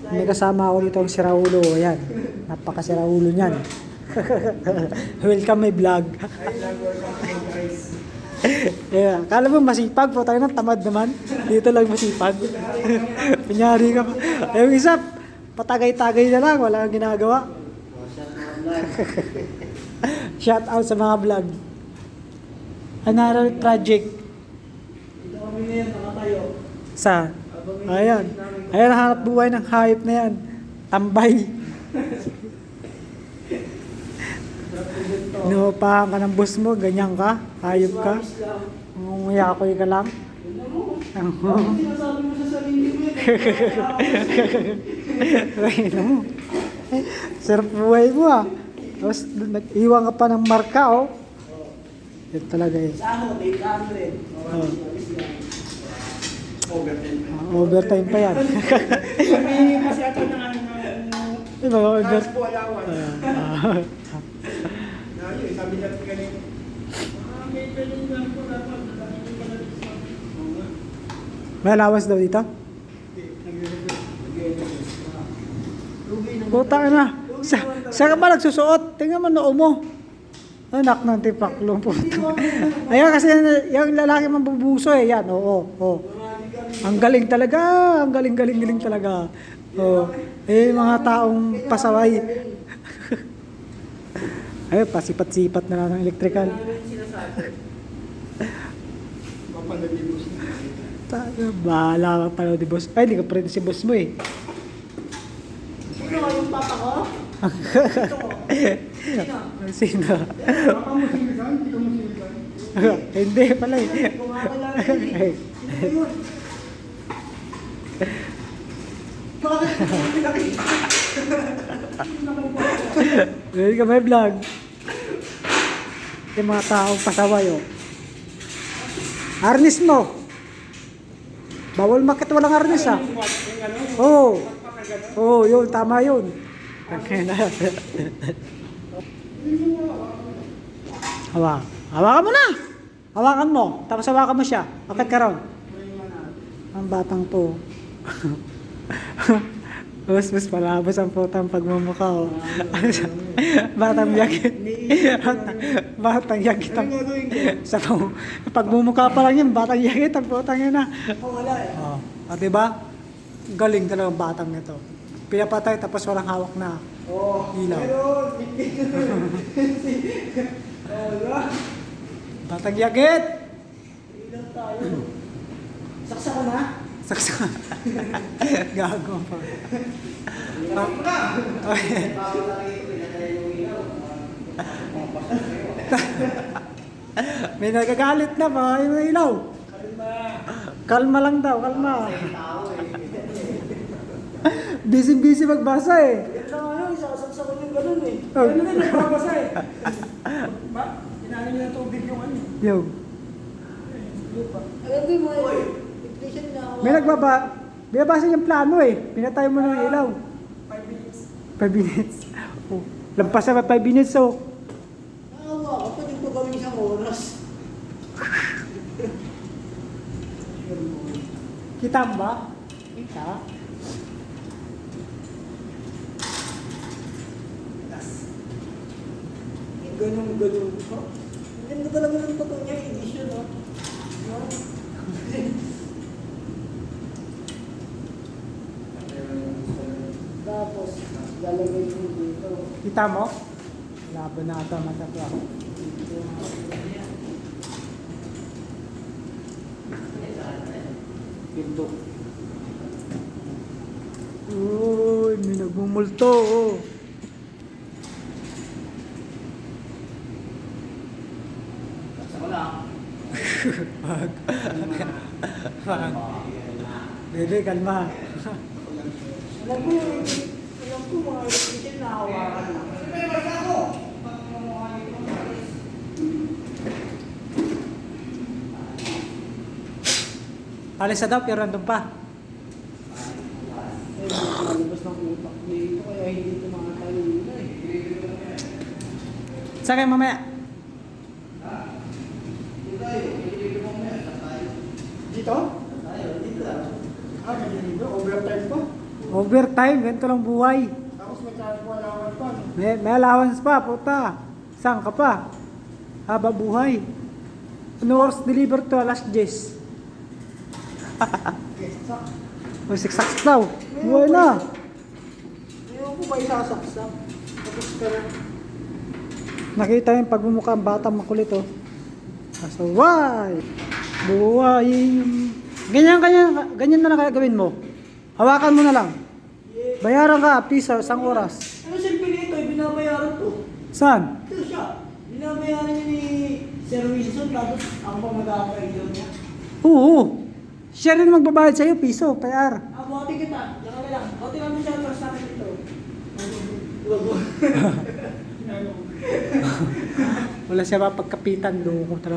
May kasama ako dito ang siraulo. Ayan. Napaka-siraulo niyan. Welcome my vlog. Yeah. Kala mo masipag po tayo ng tamad naman. Dito lang masipag. Pinyari ka pa. Yung isa, patagay-tagay na lang. Wala kang ginagawa. Shout out sa mga vlog. Another project. Dito kami ngayon, nakatayo. Sa? Ayan. Ayan, hanap buhay ng hayop na yan. Tambay. Inuupahan ka ng boss mo, ganyan ka, hayop ka. Umuyakoy ka lang. Sinasabi mo sa sarili mo Ayun mo. Sarap buhay mo ah. Tapos nag-iwan ka pa ng marka oh. Yan talaga eh. Sahod, 800. Oh. Overtime. Overtime pa yan. May kasi ito na Di ba? transport allowance. Ayun, sabi natin kanina. May ganyan lang po dapat. May allowance daw dito? Puta ka na. Saan ka ba nagsusuot? Tingnan mo noo mo. Anak ng tipaklong po. Ayan kasi yung lalaki mambubuso eh. Yan, oo. Ang galing talaga. Ang galing talaga. Oo. Eh, mga taong pasaway. Ay, pasipat-sipat na lang ng electrical. Bahala ka pala di boss. Ay, di ka pwede si boss mo eh. Sino yung papa ko? Sino? Papa mo sinisan? Hindi ka mo sinisan? Hindi pala eh. Kumakala rin eh. Sino yun? Bakit? Hindi ka may vlog. Yung mga taong pasaway oh. Harness mo. Bawal makit walang harness ah. Oo. Oo, yun. Tama yun. Hawakan mo na. Hawakan mo. Tapos hawakan mo siya. Akit ka ron. Ang batang to. Mas palabas ang putang pagmumukha oh. Batang yagit. Batang yagit ang sa pagmumukha pa lang yun, batang yagit ang putang yun na. Wala eh. Oh, diba? Galing talaga ang batang nito. Pinapatay tapos walang hawak na ilaw. Wala. Batang yagit. Ilaw tayo. Saksa ko na? Saksa. Gago pa. May nagagalit na pa yung ilaw. Kalma lang daw, kalma. Busy magbasa eh. Yan lang ano, isasaksa ko yung ganun eh. Ganun na nagbabasa eh. Ba? Inanin niya ng tubig yung ano. Yo. Alam mo mo inflation na ako. May binabasa yung plano eh. Pinatay mo ng ilaw. 5 minutes. 5 minutes. Oh, lampas na 5 minutes oh. Nakawa ako, pwede ko gawin isang oras. Kita mo ba? Kita. Ganun ko. Ang ganda talaga ng photo niya, edition no? Tapos, lalagay ko dito. Kita mo? Laban na ata mata ko. Pinto. Uy, may nagmumulto oh. Bebe, kalma. Alam ko mga electrician na hawakan na. Alis na daw, pero nandun pa. Eh, malabas ng utak dito, kaya hindi ito mga taluna eh. Saan kayo mamaya? Dito? Dito lang. Ah, ganyan dito? Overtime pa? Overtime, ganito lang buhay. Tapos may charge ko alawan pa. No? May allowance pa, puta. Saan ka pa? Haba buhay. Ano oras deliver to? Alas 10. O, siksaks daw. Buhay na. Ngayon ko ba isasaksak? Tapos ka na. Nakita yung pagmumukha ang batang makulit, oh. Asaway! Buhay! Ganyan na lang kaya gawin mo. Hawakan mo na lang. Bayaran ka, piso, isang oras. Ano silbi nito? Binabayaran to. Saan? Ito siya. Binabayaran niya ni Sir Wilson, tapos ako pa mag-a-apply doon niya. Oo. Siya rin magbabayad sa'yo, piso, payar. Buhati kita. Diyan ka lang. Buhati namin siya para sa akin ito. Wala siya mapagkapitan, loko talaga.